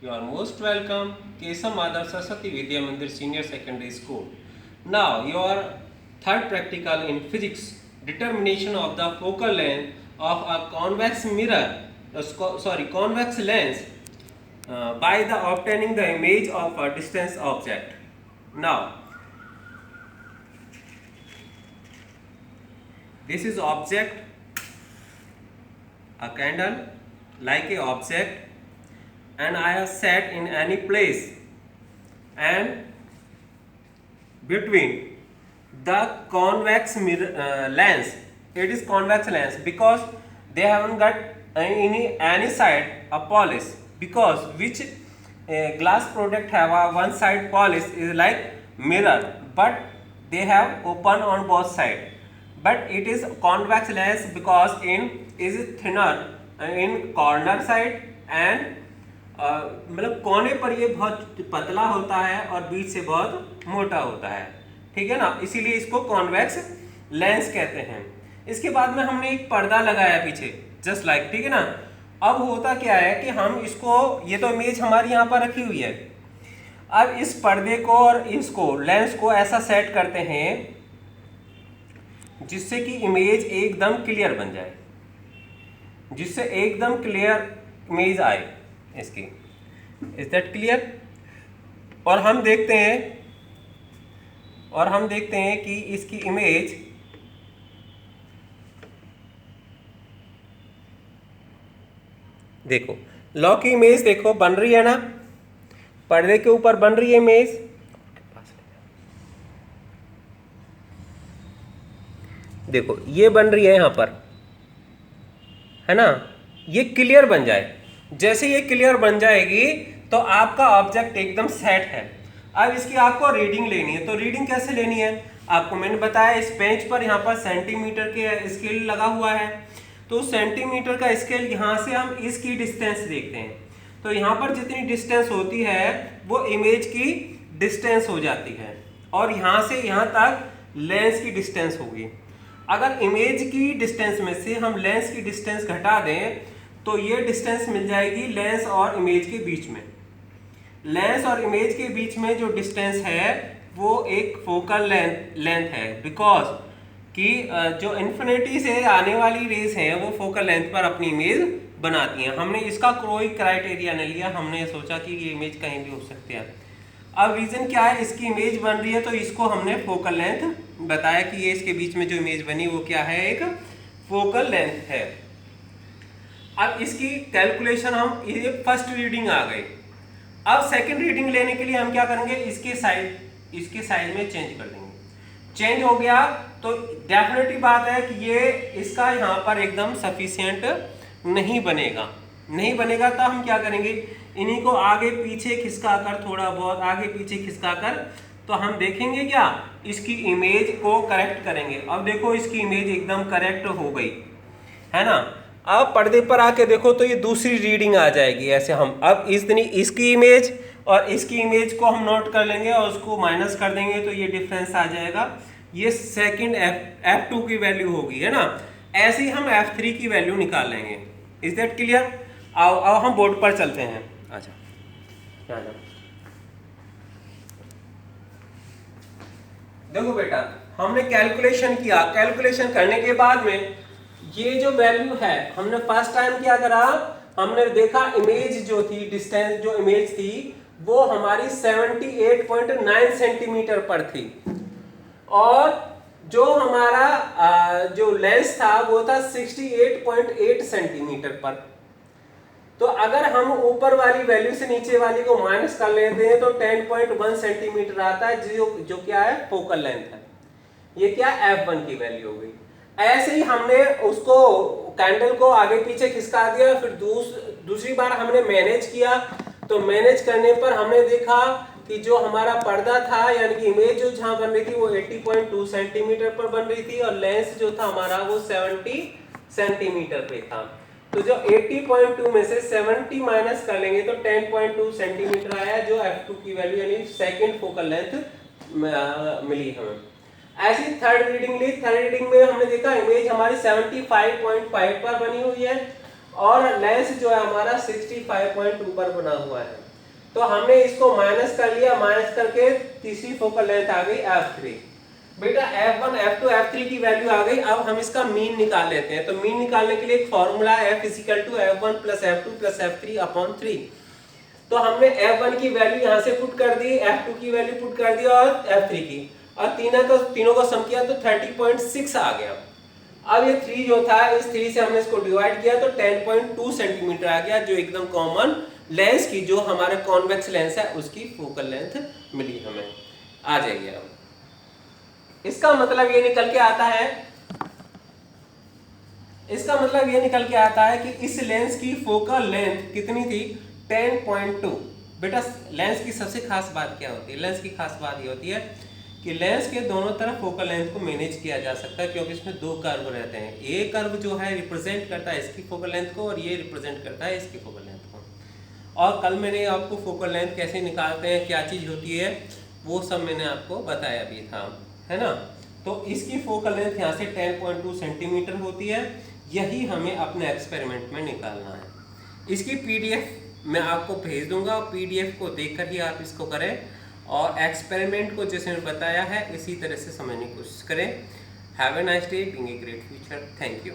You are most welcome, Kesam Madhav Saraswati Vidya Mandir Senior Secondary School. Now, your third practical in physics, determination of the focal length of a convex mirror, convex lens by the obtaining the image of a distant object. Now, this is object, a candle like a object, and I have set in any place, and between the convex mirror lens, it is convex lens because they haven't got any side a polish, because which glass product have a one side polish is like mirror, but they have open on both side, but it is convex lens because in is thinner in corner side and मतलब कोने पर ये बहुत पतला होता है और बीच से बहुत मोटा होता है, ठीक है ना, इसीलिए इसको कॉन्वेक्स लेंस कहते हैं। इसके बाद में हमने एक पर्दा लगाया पीछे जस्ट लाइक, ठीक है ना। अब होता क्या है कि हम इसको, ये तो इमेज हमारी यहाँ पर रखी हुई है, अब इस पर्दे को और इसको लेंस को ऐसा सेट करते हैं जिससे कि इमेज एकदम क्लियर बन जाए, जिससे एकदम क्लियर इमेज आए इसकी। Is that clear? और हम देखते हैं कि इसकी इमेज देखो, लॉ की इमेज देखो बन रही है ना, पर्दे के ऊपर बन रही है इमेज, देखो ये बन रही है यहाँ पर, है ना, ये क्लियर बन जाए। जैसे ये क्लियर बन जाएगी तो आपका ऑब्जेक्ट एकदम सेट है। अब इसकी आपको रीडिंग लेनी है, तो रीडिंग कैसे लेनी है आपको मैंने बताया, इस पेज पर यहाँ पर सेंटीमीटर के स्केल लगा हुआ है, तो सेंटीमीटर का स्केल यहाँ से हम इसकी डिस्टेंस देखते हैं, तो यहाँ पर जितनी डिस्टेंस होती है वो इमेज की डिस्टेंस हो जाती है, और यहाँ से यहाँ तक लेंस की डिस्टेंस होगी। अगर इमेज की डिस्टेंस में से हम लेंस की डिस्टेंस घटा दें तो ये डिस्टेंस मिल जाएगी लेंस और इमेज के बीच में। लेंस और इमेज के बीच में जो डिस्टेंस है वो एक फोकल लेंथ है, बिकॉज कि जो इन्फिनिटी से आने वाली रेस हैं वो फोकल लेंथ पर अपनी इमेज बनाती हैं। हमने इसका कोई क्राइटेरिया नहीं लिया, हमने सोचा कि ये इमेज कहीं भी हो सकती है। अब रीजन क्या है, इसकी इमेज बन रही है तो इसको हमने फोकल लेंथ बताया कि ये इसके बीच में जो इमेज बनी वो क्या है, एक फोकल लेंथ है। अब इसकी कैलकुलेशन हम, ये फर्स्ट रीडिंग आ गई, अब सेकंड रीडिंग लेने के लिए हम क्या करेंगे, इसके साइज में चेंज कर देंगे। चेंज हो गया तो डेफिनेटली बात है कि ये इसका यहाँ पर एकदम सफिशिएंट नहीं बनेगा तो हम क्या करेंगे, इन्हीं को आगे पीछे खिसका कर, थोड़ा बहुत आगे पीछे खिसका कर, तो हम देखेंगे क्या, इसकी इमेज को करेक्ट करेंगे। अब देखो इसकी इमेज एकदम करेक्ट हो गई, है ना। अब पर्दे पर आके देखो तो ये दूसरी रीडिंग आ जाएगी। ऐसे हम अब इसकी इमेज और इसकी इमेज को हम नोट कर लेंगे और उसको माइनस कर देंगे तो ये डिफरेंस आ जाएगा, ये सेकंड F2 की वैल्यू होगी, है ना। ऐसे ही हम F3 की वैल्यू निकाल लेंगे। Is that clear? अब हम बोर्ड पर चलते हैं। अच्छा, देखो बेटा, हमने कैलकुलेशन किया, कैलकुलेशन करने के बाद में ये जो वैल्यू है, हमने फर्स्ट टाइम क्या करा, हमने देखा इमेज जो थी, डिस्टेंस जो इमेज थी वो हमारी 78.9 सेंटीमीटर पर थी, और जो हमारा जो लेंस था वो था 68.8 सेंटीमीटर पर। तो अगर हम ऊपर वाली वैल्यू से नीचे वाली को माइनस कर लेते हैं तो 10.1 सेंटीमीटर आता है, जो क्या है, फोकल लेंथ है। ये क्या F1 की वैल्यू हो गई। ऐसे ही हमने उसको कैंडल को आगे पीछे खिसका दिया, फिर दूसरी बार हमने मैनेज किया, तो मैनेज करने पर हमने देखा कि जो हमारा पर्दा था यानी कि इमेज जो जहां बन रही थी वो 80.2 सेंटीमीटर पर बन रही थी, और लेंस जो था हमारा वो 70 सेंटीमीटर पे था। तो जो 80.2 में से 70 माइनस कर लेंगे तो 10.2 सेंटीमीटर आया, जो F2 की वैल्यू यानी सेकंड फोकल लेंथ मिली हमें। ऐसी थर्ड रीडिंग ली, थर्ड रीडिंग में हमने देखा इमेज हमारी 75.5 पर बनी हुई है और लेंस जो है हमारा 65.2 पर बना हुआ है। तो हमने इसको माइनस कर लिया, माइनस करके तीसरी फोकल लेंथ आ गई F3। बेटा F1 F2 F3 की वैल्यू आ गई। अब हम इसका मीन निकाल लेते हैं। तो मीन निकालने के लिए एक फॉर्मूला है F = F1 + F2 + F3/3। तो हमने F1 की वैल्यू यहाँ से पुट कर दी, F2 की वैल्यू पुट कर दी और F3 की, और तीनों को सम किया तो 30.6 आ गया। अब ये 3 जो था, इस 3 से हमने इसको डिवाइड किया तो 10.2 सेंटीमीटर आ गया, जो एकदम कॉमन लेंस की, जो हमारे कॉन्वेक्स लेंस है उसकी फोकल लेंथ मिली हमें। आ जाइए अब इसका मतलब ये निकल के आता है, इसका मतलब ये निकल के आता है कि इस लेंस की फोकल लेंथ कितनी थी, 10.2। बेटा लेंस की सबसे खास बात क्या होती है, लेंस की खास बात ये होती है कि लेंस के दोनों तरफ फोकल लेंथ को मैनेज किया जा सकता है, क्योंकि इसमें दो कर्व रहते हैं। ये कर्व जो है रिप्रेजेंट करता है इसकी फोकल लेंथ को, और ये रिप्रेजेंट करता है इसकी फोकल लेंथ को। और कल मैंने आपको फोकल लेंथ कैसे निकालते हैं, क्या चीज़ होती है, वो सब मैंने आपको बताया भी था, है ना। तो इसकी फोकल लेंथ यहाँ से 10.2 सेंटीमीटर होती है। यही हमें अपने एक्सपेरिमेंट में निकालना है। इसकी PDF मैं आपको भेज दूंगा, PDF को देखकर ही आप इसको करें, और एक्सपेरिमेंट को जैसे मैंने बताया है इसी तरह से समझने की कोशिश करें। Have a nice day, being a great future. Thank you.